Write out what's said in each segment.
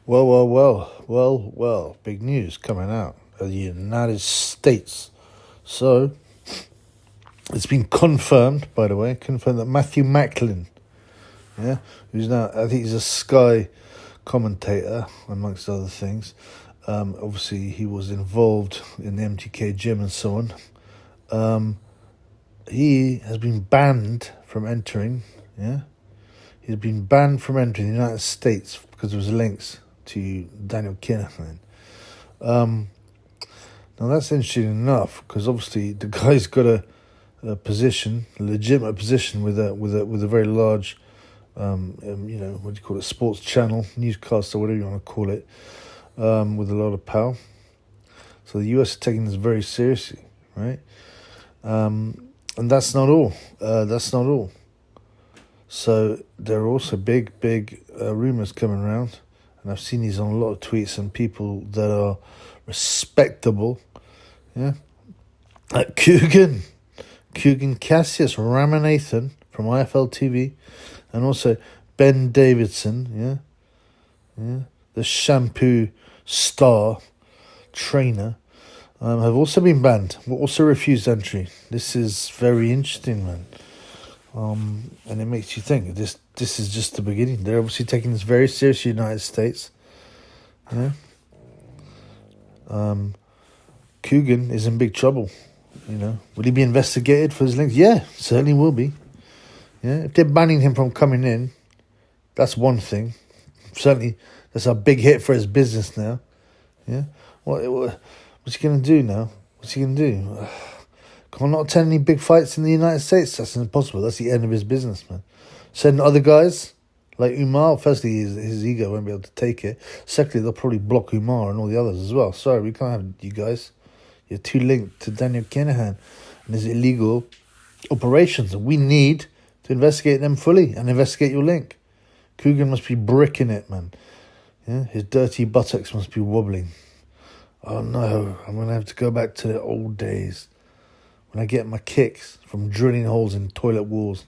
Well. Big news coming out of the United States. So, it's been confirmed, by the way, that Matthew Macklin, who's now, I think he's a Sky commentator, amongst other things. Obviously, he was involved in the MTK gym and so on. He has been banned from entering, He's been banned from entering the United States because of his links to Daniel Kinahan. Now that's interesting enough because obviously the guy's got a position, a legitimate position with a very large, what do you call it, sports channel, newscaster, whatever you want to call it, with a lot of power. So the US is taking this very seriously, right? And that's not all. So there are also big rumours coming around, and I've seen these on a lot of tweets and people that are respectable, like Kugan, Cassius, Ramanathan from IFL TV, and also Ben Davidson, the shampoo star trainer, have also been banned, also refused entry. This is very interesting, man. And it makes you think this is just the beginning. They're obviously taking this very seriously, United States. Kugan is in big trouble. Will he be investigated for his links? Yeah, certainly will be. If they're banning him from coming in, that's one thing. Certainly, that's a big hit for his business now. What's he gonna do now? Can I not attend any big fights in the United States? That's impossible. That's the end of his business, man. Send other guys like Umar. Firstly, his ego won't be able to take it. Secondly, they'll probably block Umar and all the others as well. Sorry, we can't have you guys. You're too linked to Daniel Kinahan and his illegal operations. And we need to investigate them fully and investigate your link. Kugan must be bricking it, man. His dirty buttocks must be wobbling. Oh no, I'm going to have to go back to the old days. When I get my kicks from drilling holes in toilet walls,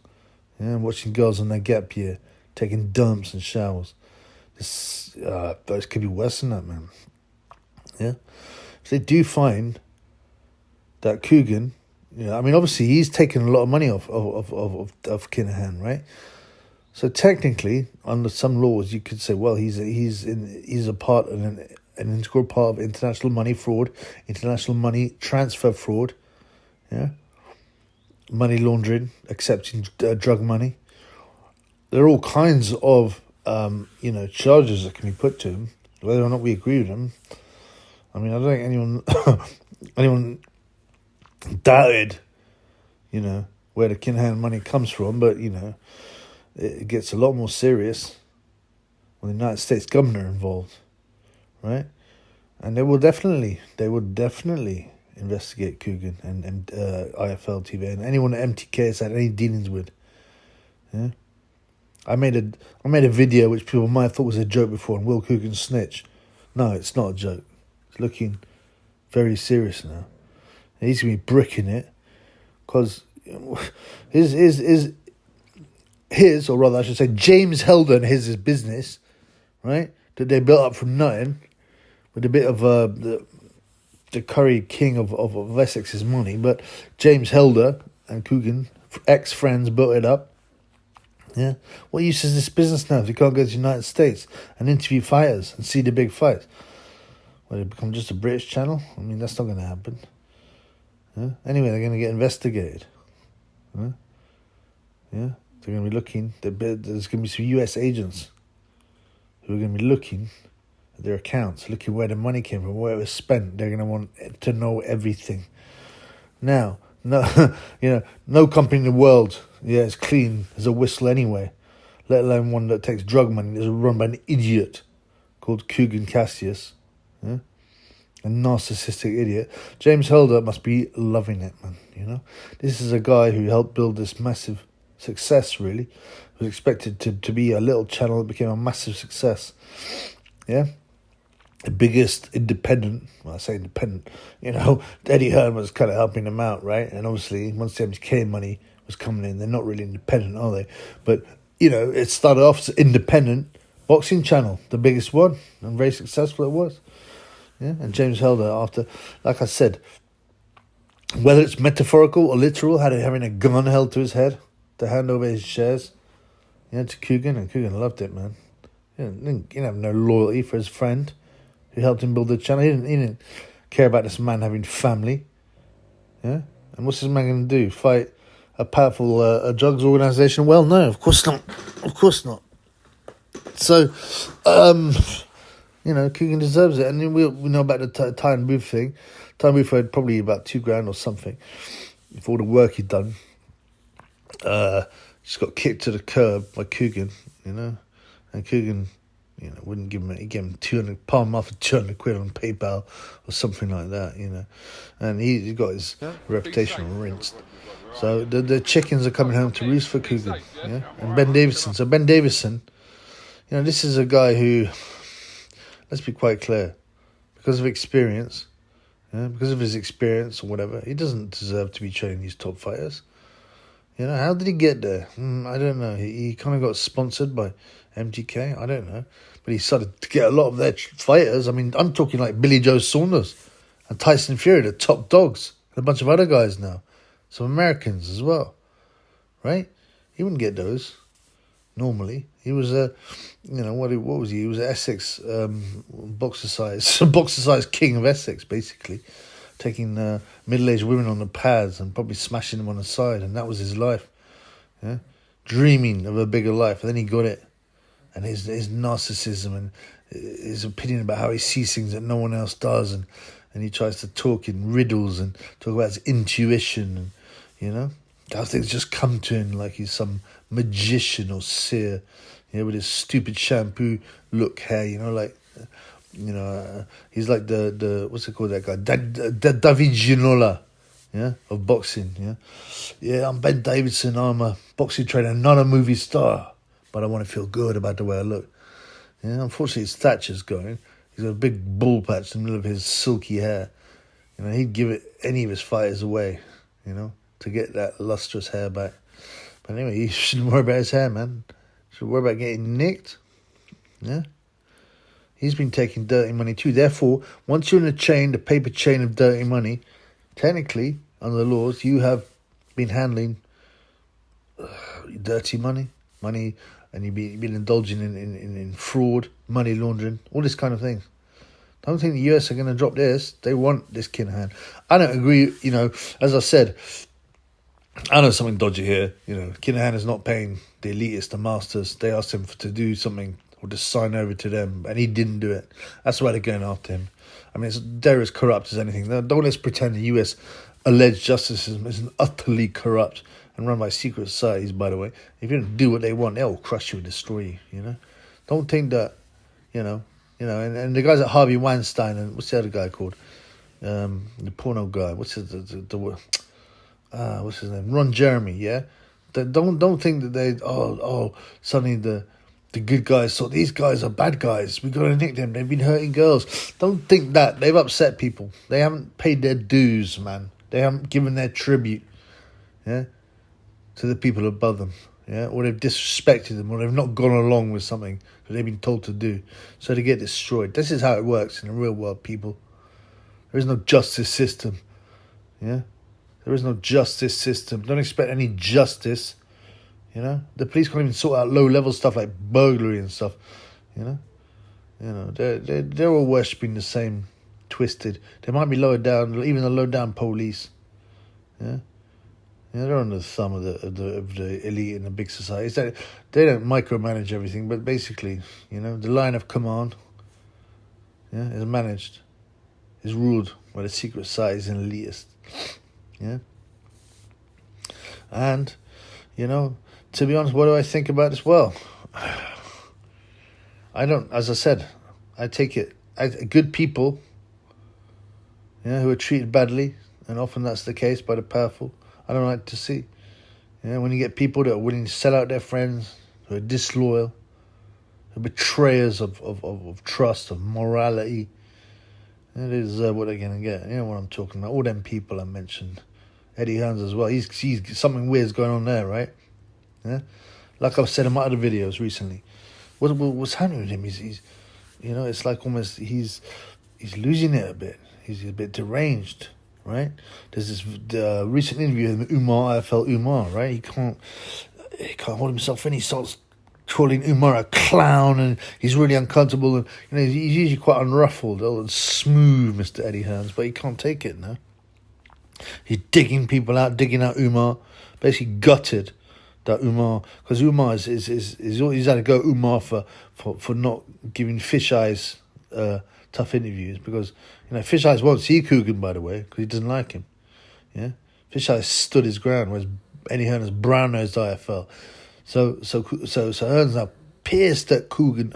and watching girls on their gap year, taking dumps and showers. This could be worse than that, man. If they do find that Kugan, obviously he's taken a lot of money off of Kinahan, right? So technically, under some laws, you could say, well, he's a part of an integral part of international money fraud, international money transfer fraud. Money laundering, accepting drug money. There are all kinds of, charges that can be put to him, whether or not we agree with them. I don't think anyone doubted, where the Kinahan money comes from, but, it gets a lot more serious when the United States government are involved, right? And they will definitely investigate Kugan and IFL TV and anyone that MTK has had any dealings with. I made a video which people might have thought was a joke before, and Will Kugan snitch. No, it's not a joke. It's looking very serious now. And he's going to be bricking it because his, or rather I should say James Helder and his business, right, that they built up from nothing with a bit of the Curry King of Essex's money, but James Helder and Kugan, ex-friends, built it up. What use is this business now if you can't go to the United States and interview fighters and see the big fights? Well, it become just a British channel? That's not going to happen. Anyway, they're going to get investigated. They're going to be looking. There's going to be some US agents who are going to be looking their accounts, looking where the money came from, where it was spent. They're going to want to know everything. Now, no company in the world, is clean as a whistle anyway, let alone one that takes drug money that's run by an idiot called Kugan Cassius, a narcissistic idiot. James Helder must be loving it, man. This is a guy who helped build this massive success, really. It was expected to be a little channel that became a massive success. The biggest independent, well, I say independent, Eddie Hearn was kind of helping them out, right? And obviously, once the MTK money was coming in, they're not really independent, are they? But, it started off as independent, boxing channel, the biggest one, and very successful it was. Yeah, and James Helder, after, like I said, whether it's metaphorical or literal, having a gun held to his head to hand over his shares, to Kugan, and Kugan loved it, man. He didn't have no loyalty for his friend who helped him build the channel. He didn't care about this man having family. Yeah, and what's this man going to do? Fight a powerful drugs organisation? Well, no, of course not. Of course not. So, Kugan deserves it. And we know about the Tyson Booth thing. Tyson Booth had probably about $2,000 or something for all the work he'd done. Just got kicked to the curb by Kugan, and Kugan, wouldn't give him it. He gave him 200, palm off for 200 quid on PayPal or something like that, and he got his reputation rinsed. So the chickens are coming home to roost for Kugan, and Ben Davison. So Ben Davison, this is a guy who, let's be quite clear, because of experience, because of his experience or whatever, he doesn't deserve to be training these top fighters. How did he get there? I don't know. He kind of got sponsored by MTK. I don't know. But he started to get a lot of their fighters. I mean, I'm talking like Billy Joe Saunders and Tyson Fury, the top dogs. And a bunch of other guys now. Some Americans as well. Right? He wouldn't get those normally. He was what was he? He was Essex boxer size king of Essex, basically. Taking middle-aged women on the pads and probably smashing them on the side, and that was his life. Yeah, dreaming of a bigger life, and then he got it. And his narcissism and his opinion about how he sees things that no one else does, and he tries to talk in riddles and talk about his intuition, and how things just come to him like he's some magician or seer, with his stupid shampoo look hair, he's like the what's it called, that guy, Davidson, of boxing, I'm Ben Davidson, I'm a boxing trainer, not a movie star, but I want to feel good about the way I look. Unfortunately, his Thatcher's going. He's got a big ball patch in the middle of his silky hair. He'd give it any of his fighters away, to get that lustrous hair back. But anyway, he shouldn't worry about his hair, man. Should worry about getting nicked. Yeah. He's been taking dirty money too. Therefore, once you're in the paper chain of dirty money, technically, under the laws, you have been handling dirty money, and you've been indulging in fraud, money laundering, all this kind of thing. I don't think the US are going to drop this. They want this Kinahan. I don't agree, as I said, I know something dodgy here. Kinahan is not paying the elitists, the masters. They asked him to do something or just sign over to them, and he didn't do it. That's why they're going after him. I mean, they're as corrupt as anything. Don't let's pretend the US alleged justice system isn't utterly corrupt and run by secret societies, by the way. If you don't do what they want, they'll crush you and destroy you, Don't think that, and the guys at Harvey Weinstein, and what's the other guy called? The porno guy. What's his name? Ron Jeremy, yeah? Don't think that they, suddenly the good guys thought these guys are bad guys. We got to nick them. They've been hurting girls. Don't think that. They've upset people. They haven't paid their dues, man. They haven't given their tribute, to the people above them, or they've disrespected them, or they've not gone along with something that they've been told to do. So they get destroyed. This is how it works in the real world, people. There is no justice system, There is no justice system. Don't expect any justice. The police can't even sort out low-level stuff like burglary and stuff. They're all worshipping the same twisted. They might be lower down, even the low-down police. They're under the thumb of the elite in the big societies. They don't micromanage everything, but basically, the line of command, is managed, is ruled by the secret societies and elitists. And, to be honest, what do I think about this? Well, I don't, as I said, I take it, good people, who are treated badly, and often that's the case by the powerful, I don't like to see. When you get people that are willing to sell out their friends, who are disloyal, who are betrayers of trust, of morality, they deserve what they're going to get. You know what I'm talking about. All them people I mentioned. Eddie Hearn as well. He's something weird's going on there, right? Like I've said in my other videos recently. what's happening with him? He's you know, it's like almost he's losing it a bit. He's a bit deranged, right? There's this recent interview with Umar, IFL Umar, right? He can't hold himself in. He starts calling Umar a clown, and he's really uncomfortable. And you know, he's usually quite unruffled, and smooth, Mr. Eddie Hearns, but he can't take it now. He's digging out Umar, basically gutted that Umar, because Umar is he's had to go Umar for not giving Fish Eyes tough interviews, because you know Fish Eyes won't see Kugan, by the way, because he doesn't like him. Yeah, Fish Eyes stood his ground, whereas Eddie Hearn is brown-nosed IFL. So Hearn's now pissed at Kugan,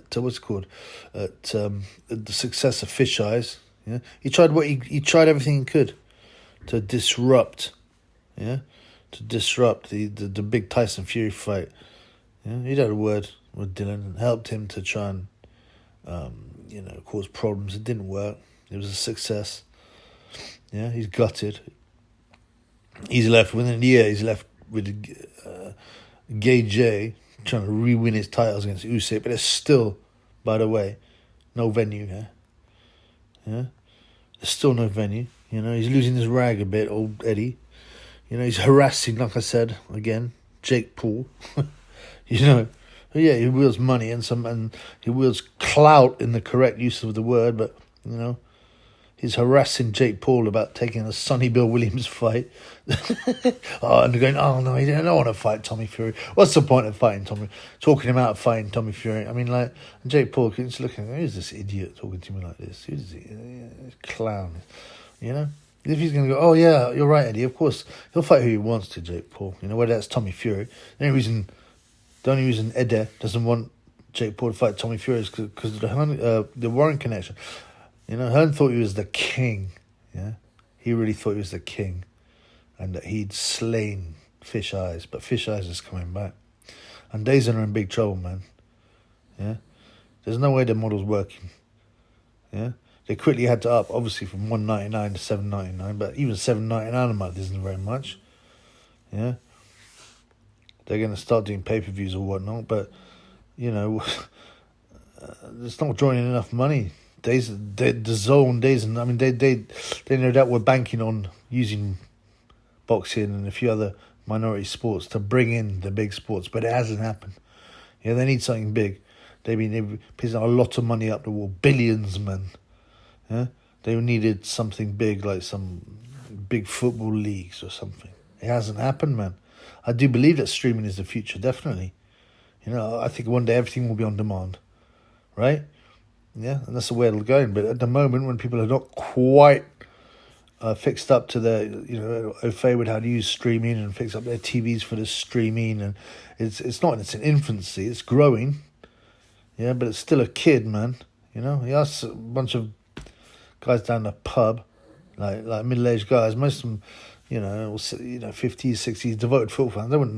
to what's it called, at the success of Fish Eyes. Yeah, he tried everything he could to disrupt. Yeah, to disrupt the big Tyson Fury fight. Yeah, he had a word with Dylan and helped him to try and cause problems. It didn't work. It was a success. Yeah, he's gutted. He's left within a year. He's left with Gay J trying to re-win his titles against Usyk, but there's still, by the way, no venue here. Yeah, there's still no venue. You know, he's losing his rag a bit, old Eddie. You know, he's harassing, like I said again, Jake Paul. You know, yeah, he wields money and he wields clout in the correct use of the word, but you know, he's harassing Jake Paul about taking a Sonny Bill Williams fight. And they're going, oh no, I don't want to fight Tommy Fury. What's the point of fighting Tommy? Talking him out of fighting Tommy Fury. I mean, like, Jake Paul keeps looking, who's this idiot talking to me like this? Who's he? Clown. You know? If he's going to go, oh yeah, you're right, Eddie, of course, he'll fight who he wants to, Jake Paul. You know, whether that's Tommy Fury. The only reason Eddie doesn't want Jake Paul to fight Tommy Fury is because of the Warren connection. You know, Hearn thought he was the king. Yeah, he really thought he was the king, and that he'd slain Fish Eyes. But Fish Eyes is coming back, and DAZN are in big trouble, man. Yeah, there's no way the model's working. Yeah, they quickly had to up, obviously, from $1.99 to $7.99. But even $7.99 a month isn't very much. Yeah, they're going to start doing pay-per-views or whatnot, but you know, it's not drawing in enough money. DAZN, I mean, they no doubt were banking on using boxing and a few other minority sports to bring in the big sports, but it hasn't happened. Yeah, they need something big. They've been putting a lot of money up the wall, billions, man. Yeah, they needed something big, like some big football leagues or something. It hasn't happened, man. I do believe that streaming is the future, definitely. You know, I think one day everything will be on demand, right? Yeah, and that's the way it'll go. But at the moment, when people are not quite fixed up to their, you know, au fait with how to use streaming and fix up their TVs for the streaming, and it's in its infancy, it's growing. Yeah, but it's still a kid, man. You know, he asks a bunch of guys down the pub, like middle-aged guys, most of them, you know, 50s, 60s, devoted football fans. They wouldn't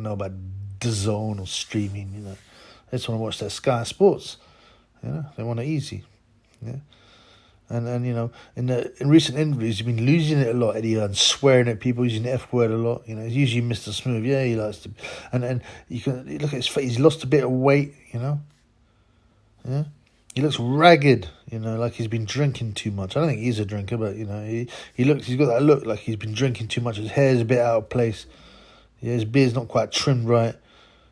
know about DAZN or streaming. You know, they just want to watch their Sky Sports. You know, they want it easy. Yeah, and you know, in recent interviews, you've been losing it a lot, Eddie, and swearing at people, using the F word a lot. You know, he's usually Mr. Smooth. Yeah, he likes to, and you can look at his face. He's lost a bit of weight. You know. Yeah, he looks ragged. You know, like he's been drinking too much. I don't think he's a drinker, but you know, he's got that look like he's been drinking too much. His hair's a bit out of place. Yeah, his beard's not quite trimmed right.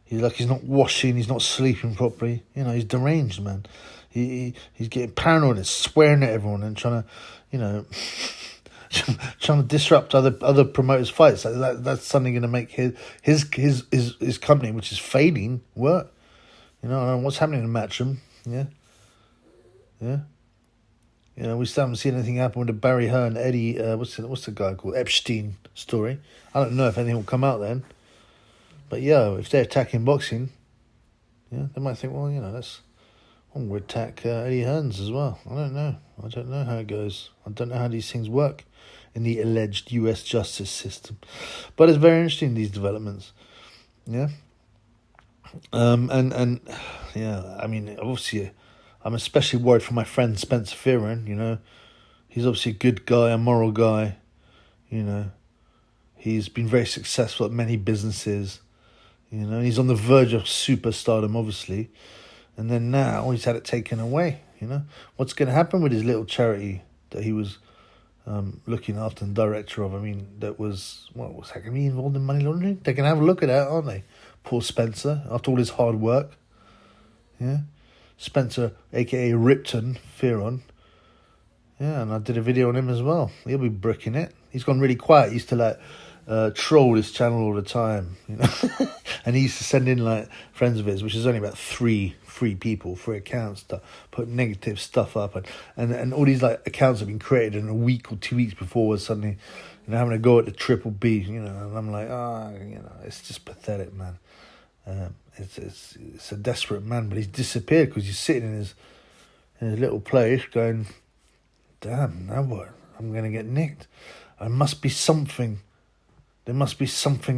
He's not washing. He's not sleeping properly. You know, he's deranged, man. He's getting paranoid and swearing at everyone and trying to, you know, trying to disrupt other promoters' fights. That's something going to make his company, which is failing, work. You know, and what's happening in Matchroom? Yeah. You know, we still haven't seen anything happen with the Barry Hearn, Eddie. What's the guy called, Epstein story? I don't know if anything will come out then. But yeah, if they're attacking boxing, yeah, they might think, well, you know, we'll attack Eddie Hearns as well. I don't know how it goes. I don't know how these things work in the alleged US justice system. But it's very interesting, these developments. Yeah. And yeah, I mean, obviously, I'm especially worried for my friend Spencer Fearon. You know, he's obviously a good guy, a moral guy. You know, he's been very successful at many businesses. You know, he's on the verge of superstardom, obviously. And then now he's had it taken away, you know. What's going to happen with his little charity that he was looking after and director of? I mean, that was that going to be involved in money laundering? They can have a look at that, aren't they? Poor Spencer, after all his hard work. Yeah. Spencer, a.k.a. Ripton, Fearon. Yeah, and I did a video on him as well. He'll be bricking it. He's gone really quiet. He used to, like, troll his channel all the time, you know. And he used to send in, like, friends of his, which is only about three people, 3 accounts, to put negative stuff up. And all these, like, accounts have been created in a week or 2 weeks before was suddenly, you know, having to go at the triple B, you know. And I'm like, you know, it's just pathetic, man. It's a desperate man, but he's disappeared because he's sitting in his little place going, damn, now what? I'm going to get nicked. There must be something I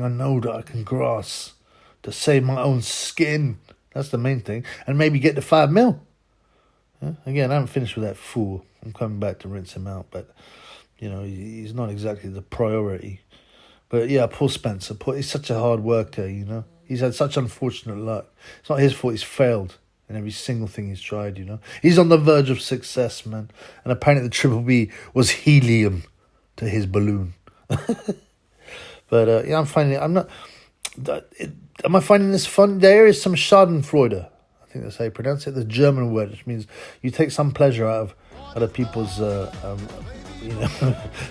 know that I can grasp to save my own skin. That's the main thing. And maybe get the 5 mil. Yeah? Again, I haven't finished with that fool. I'm coming back to rinse him out, but, you know, he's not exactly the priority. But, yeah, poor Spencer. He's such a hard worker, you know. He's had such unfortunate luck. It's not his fault he's failed in every single thing he's tried, you know. He's on the verge of success, man. And apparently the Triple B was helium to his balloon. But, yeah, am I finding this fun? There is some schadenfreude. I think that's how you pronounce it. The German word, which means you take some pleasure out of people's, you know,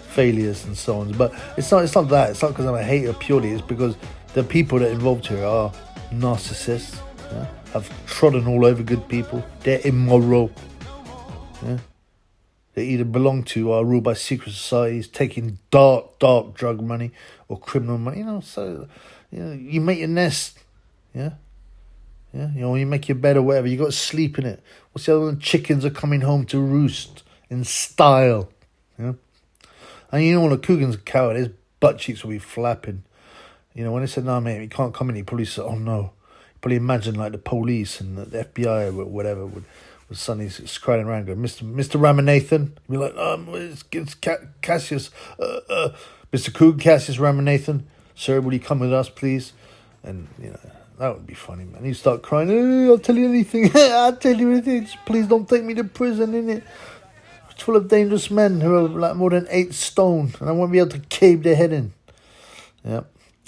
failures and so on. But it's not that. It's not because I'm a hater purely. It's because the people that are involved here are narcissists, yeah? Have trodden all over good people. They're immoral. Yeah? They either belong to or are ruled by secret societies, taking dark drug money or criminal money. You know, so you know, you make your nest, yeah, you know, you make your bed or whatever. You got to sleep in it. What's the other one? Chickens are coming home to roost in style. Yeah, and you know when a Kugan's a coward, his butt cheeks will be flapping. You know, when they said, no, mate, you can't come in, he probably said, oh, no. Probably imagine, like, the police and the FBI or whatever would suddenly scrolling around going, Mr. Ramanathan. Be like, it's Cassius. Mr. Kugan, Cassius Ramanathan. Sir, will you come with us, please? And, you know, that would be funny, man. He'd start crying, I'll tell you anything. I'll tell you anything. Just please don't take me to prison, innit? It's full of dangerous men who are, like, more than 8 stone. And I won't be able to cave their head in. Yeah.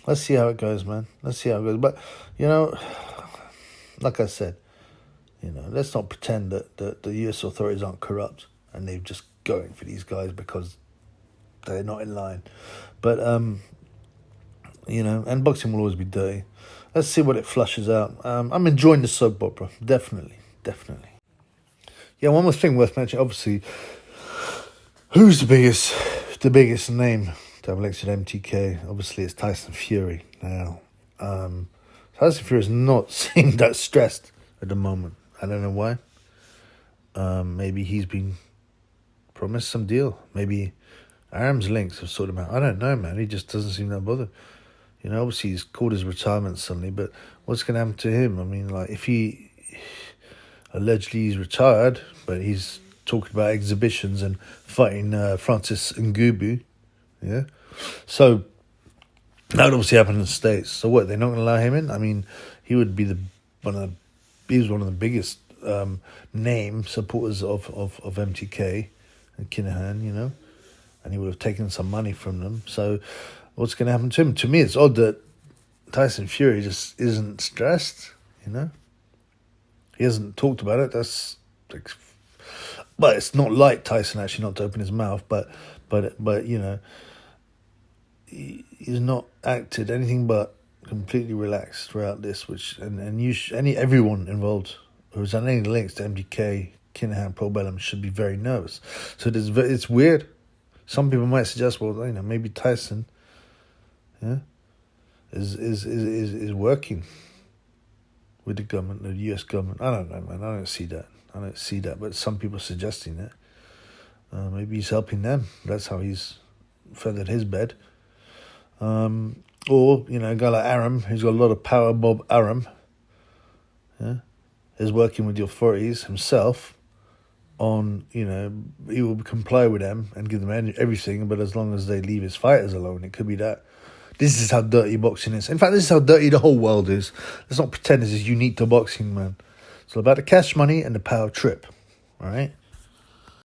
Let's see how it goes, man. Let's see how it goes. But, you know, like I said, you know, let's not pretend that the US authorities aren't corrupt and they're just going for these guys because they're not in line. But, you know, and boxing will always be dirty. Let's see what it flushes out. I'm enjoying the soap opera. Definitely. Yeah, one more thing worth mentioning. Obviously, who's the biggest name to have elected MTK? Obviously, it's Tyson Fury. Now, Tyson Fury is not seeming that stressed at the moment. I don't know why. Maybe he's been promised some deal. Maybe Arm's links have sorted him out. I don't know, man. He just doesn't seem that bothered. You know, obviously he's called his retirement suddenly, but what's going to happen to him? I mean, like, if he allegedly he's retired, but he's talking about exhibitions and fighting Francis Ngannou. Yeah, so that would obviously happen in the States. So what? They're not going to allow him in? I mean, he would be he was one of the biggest name supporters of MTK and Kinahan, you know, and he would have taken some money from them. So what's going to happen to him? To me, it's odd that Tyson Fury just isn't stressed. You know, he hasn't talked about it. But it's not like Tyson actually not to open his mouth, but you know. He's not acted anything but completely relaxed throughout this, everyone involved who's had any links to MTK, Kinahan, Probellum should be very nervous. So it's weird. Some people might suggest, well, you know, maybe Tyson, yeah, is working with the government, the US government. I don't know, man. I don't see that. But some people are suggesting that. Maybe he's helping them. That's how he's feathered his bed. Or, you know, a guy like Aram, who's got a lot of power, Bob Aram, yeah, is working with the authorities himself on, you know, he will comply with them and give them everything, but as long as they leave his fighters alone, it could be that. This is how dirty boxing is. In fact, this is how dirty the whole world is. Let's not pretend this is unique to boxing, man. It's all about the cash money and the power trip. All right?